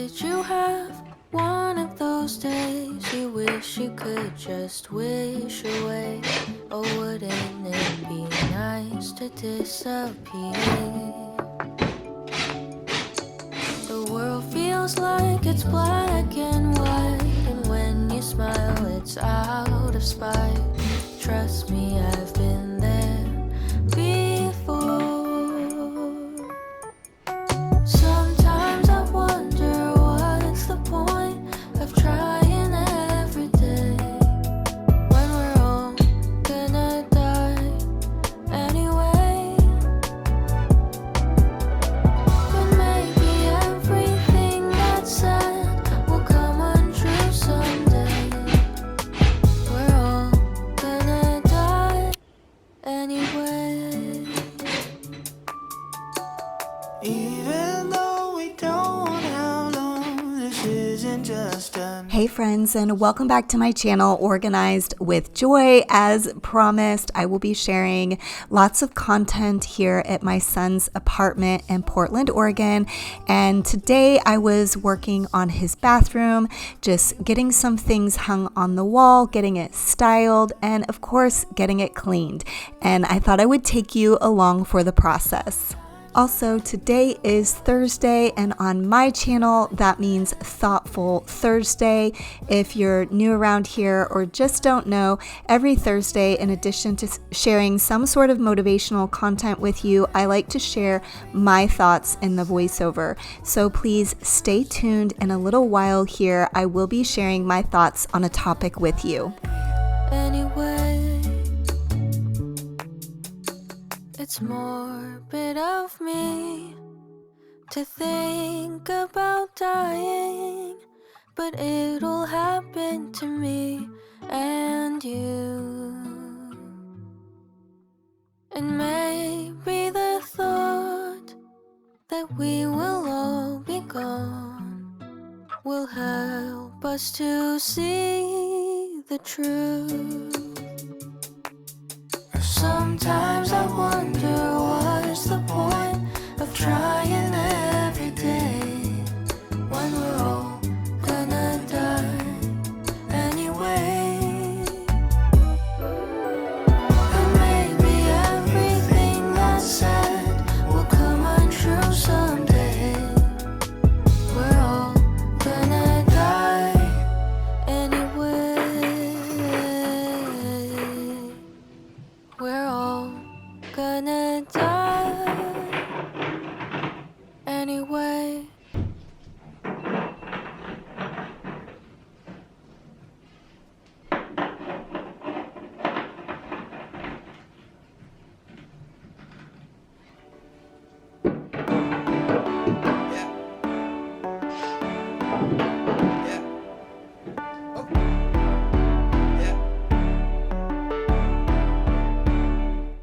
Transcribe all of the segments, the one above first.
Did you have one of those days you wish you could just wish away? Or wouldn't it be nice to disappear? The world feels like it's black and white, and when you smile it's out of spite. Trust me, I've been there before. Sometimes I wonder what's the point of trying every day when we're all gonna die anyway. But maybe everything that's said will come untrue someday. We're all gonna die anyway. Even though we don't have long, this isn't just a... Hey friends, and welcome back to my channel, Organized with Joy. As promised, I will be sharing lots of content here at my son's apartment in Portland, Oregon. And today I was working on his bathroom, just getting some things hung on the wall, getting it styled, and of course, getting it cleaned. And I thought I would take you along for the process. Also, today is Thursday, and on my channel, that means Thoughtful Thursday. If you're new around here or just don't know, every Thursday, in addition to sharing some sort of motivational content with you, I like to share my thoughts in the voiceover. So please stay tuned. In a little while here, I will be sharing my thoughts on a topic with you. Anyway, it's morbid of me to think about dying, but it'll happen to me and you. And maybe the thought that we will all be gone will help us to see the truth. Sometimes I wonder what's the point of trying every day when we're all gonna die anyway. And maybe everything that's said will come untrue someday. We're all gonna die anyway. We're all gonna die anyway.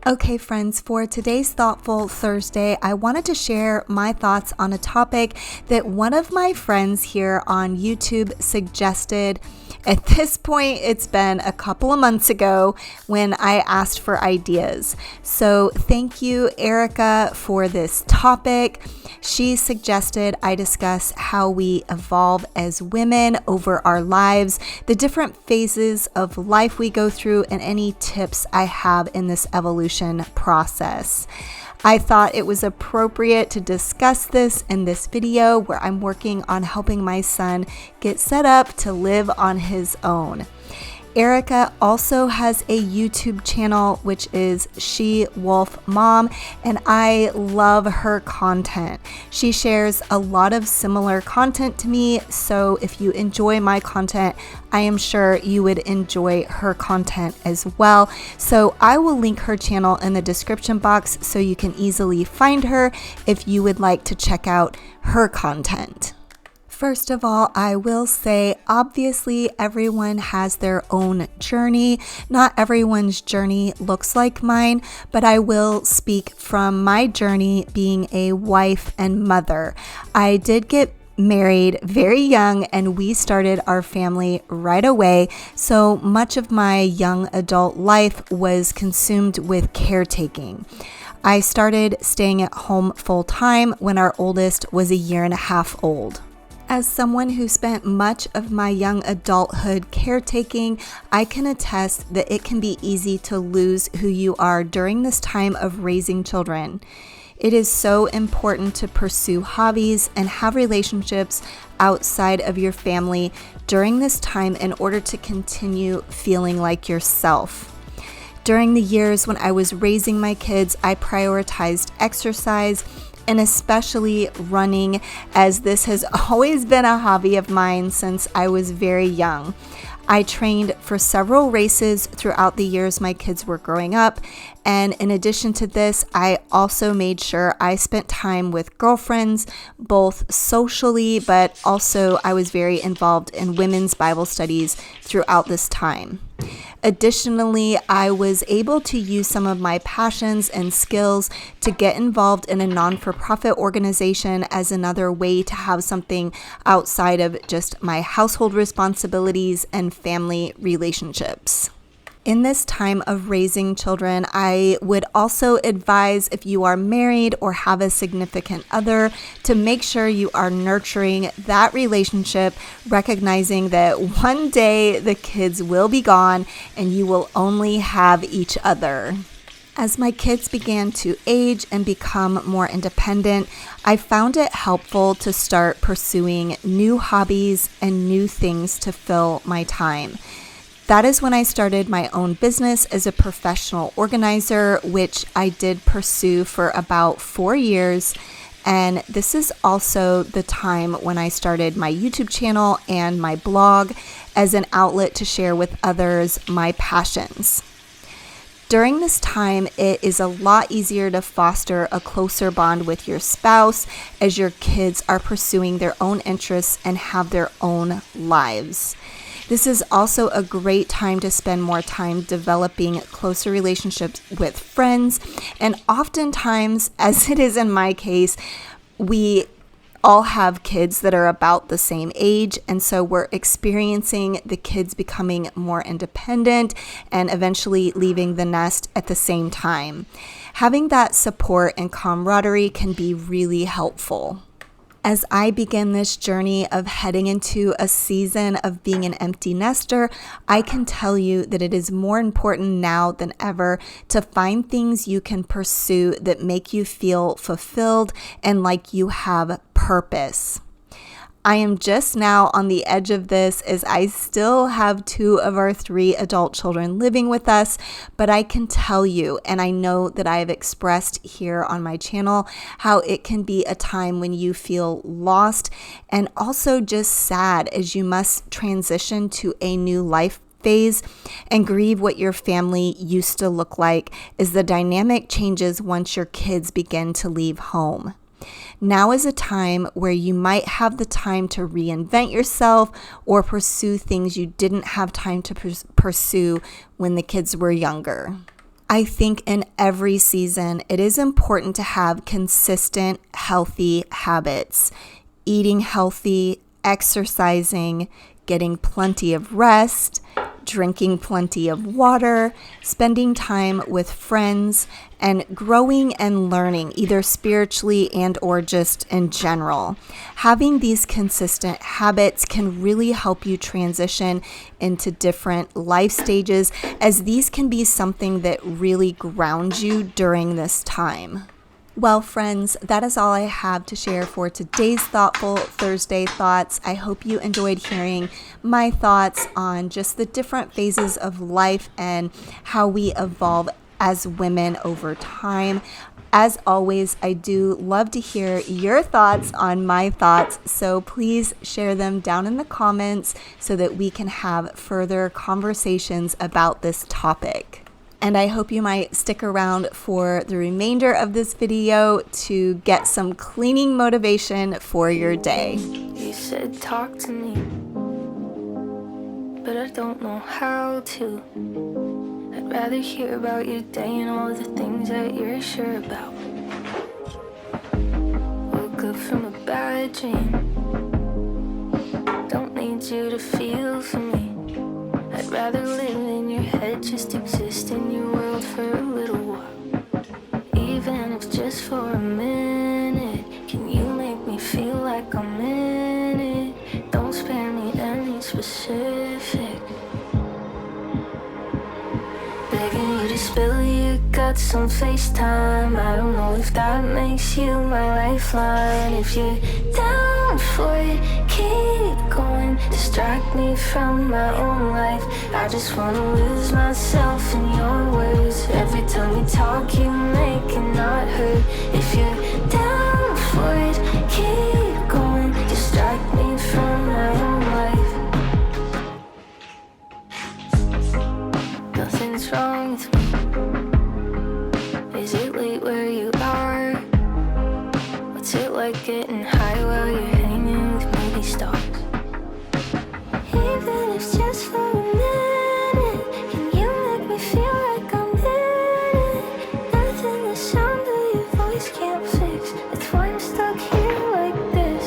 Okay, friends, for today's Thoughtful Thursday, I wanted to share my thoughts on a topic that one of my friends here on YouTube suggested. At this point, it's been a couple of months ago when I asked for ideas. So thank you, Erika, for this topic. She suggested I discuss how we evolve as women over our lives, the different phases of life we go through, and any tips I have in this evolution process. I thought it was appropriate to discuss this in this video where I'm working on helping my son get set up to live on his own. Erika also has a YouTube channel, which is She Wolf Mom, and I love her content. She shares a lot of similar content to me, so if you enjoy my content, I am sure you would enjoy her content as well. So I will link her channel in the description box so you can easily find her if you would like to check out her content. First of all, I will say, obviously, everyone has their own journey. Not everyone's journey looks like mine, but I will speak from my journey being a wife and mother. I did get married very young and we started our family right away. So much of my young adult life was consumed with caretaking. I started staying at home full time when our oldest was a year and a half old. As someone who spent much of my young adulthood caretaking, I can attest that it can be easy to lose who you are during this time of raising children. It is so important to pursue hobbies and have relationships outside of your family during this time in order to continue feeling like yourself. During the years when I was raising my kids, I prioritized exercise and especially running, as this has always been a hobby of mine since I was very young. I trained for several races throughout the years my kids were growing up, and in addition to this, I also made sure I spent time with girlfriends, both socially, but also I was very involved in women's Bible studies throughout this time. Additionally, I was able to use some of my passions and skills to get involved in a non-for-profit organization as another way to have something outside of just my household responsibilities and family relationships. In this time of raising children, I would also advise, if you are married or have a significant other, to make sure you are nurturing that relationship, recognizing that one day the kids will be gone and you will only have each other. As my kids began to age and become more independent, I found it helpful to start pursuing new hobbies and new things to fill my time. That is when I started my own business as a professional organizer, which I did pursue for about 4 years. And this is also the time when I started my YouTube channel and my blog as an outlet to share with others my passions. During this time, it is a lot easier to foster a closer bond with your spouse as your kids are pursuing their own interests and have their own lives. This is also a great time to spend more time developing closer relationships with friends. And oftentimes, as it is in my case, we all have kids that are about the same age. And so we're experiencing the kids becoming more independent and eventually leaving the nest at the same time. Having that support and camaraderie can be really helpful. As I begin this journey of heading into a season of being an empty nester, I can tell you that it is more important now than ever to find things you can pursue that make you feel fulfilled and like you have purpose. I am just now on the edge of this as I still have 2 of our 3 adult children living with us, but I can tell you, and I know that I have expressed here on my channel, how it can be a time when you feel lost and also just sad as you must transition to a new life phase and grieve what your family used to look like as the dynamic changes once your kids begin to leave home. Now is a time where you might have the time to reinvent yourself or pursue things you didn't have time to pursue when the kids were younger. I think in every season, it is important to have consistent, healthy habits. Eating healthy, exercising, getting plenty of rest, drinking plenty of water, spending time with friends, and growing and learning, either spiritually and or just in general. Having these consistent habits can really help you transition into different life stages, as these can be something that really grounds you during this time. Well, friends, that is all I have to share for today's Thoughtful Thursday Thoughts. I hope you enjoyed hearing my thoughts on just the different phases of life and how we evolve as women over time. As always, I do love to hear your thoughts on my thoughts, so please share them down in the comments so that we can have further conversations about this topic. And I hope you might stick around for the remainder of this video to get some cleaning motivation for your day. You said talk to me, but I don't know how to. I'd rather hear about your day and all the things that you're sure about. Woke up from a bad dream. Don't need you to feel for me. I'd rather live in your head, just exist in your world for a little while. Even if just for a minute, can you make me feel like I'm in it? spill your guts on FaceTime. I don't know if that makes you my lifeline. If you're down for it, keep going. Distract me from my own life. I just wanna lose myself in your words. Every time we talk, you make it not hurt. If you're down for it, keep going. Distract me from my own life. Nothing's wrong with me. Is it late where you are? What's it like getting high while you're hanging with movie stars? Even if it's just for a minute, can you make me feel like I'm in it? Nothing the sound of your voice can't fix. That's why I'm stuck here like this,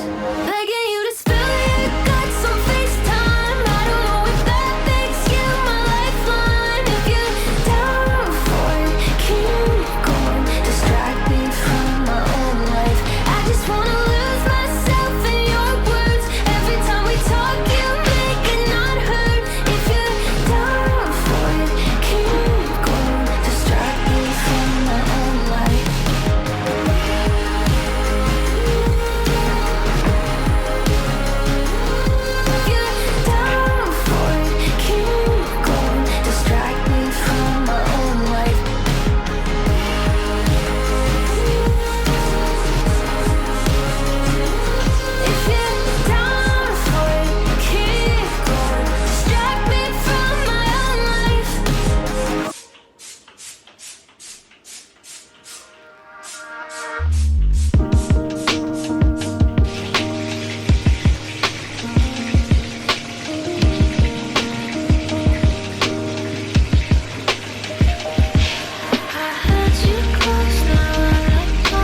begging you to spill your guts on FaceTime. I don't know if that makes you my lifeline. If you're down for it, keep going. Distract me from my own life. I just wanna lose myself in your words. Every time we talk, you make it not hurt. If you're down for it, keep going. Distract me from my own life. If you're down for it, keep going. Distract me from my own life. If you're down for it, keep going. Distract me from my own life. I had you close, now I let go.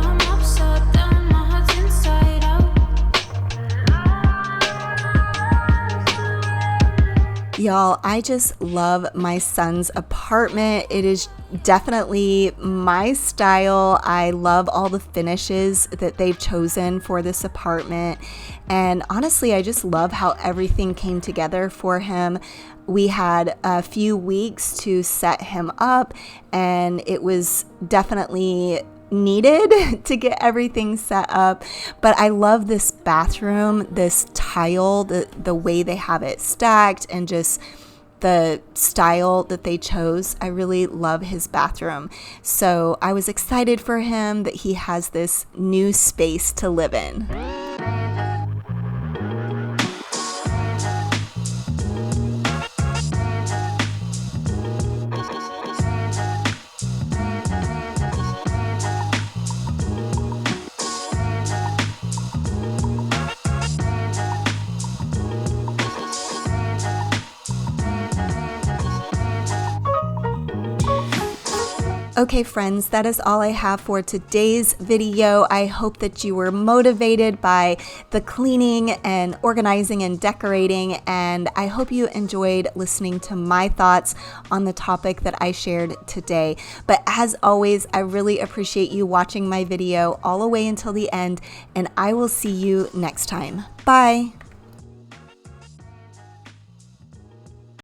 I'm upside down, my heart's inside out. Y'all, I just love my son's apartment. It is definitely my style. I love all the finishes that they've chosen for this apartment. And honestly, I just love how everything came together for him. We had a few weeks to set him up, and it was definitely needed to get everything set up. But I love this bathroom, this tile, the way they have it stacked, and just the style that they chose. I really love his bathroom. So I was excited for him that he has this new space to live in. Okay, friends, that is all I have for today's video. I hope that you were motivated by the cleaning and organizing and decorating, and I hope you enjoyed listening to my thoughts on the topic that I shared today. But as always, I really appreciate you watching my video all the way until the end, and I will see you next time. Bye.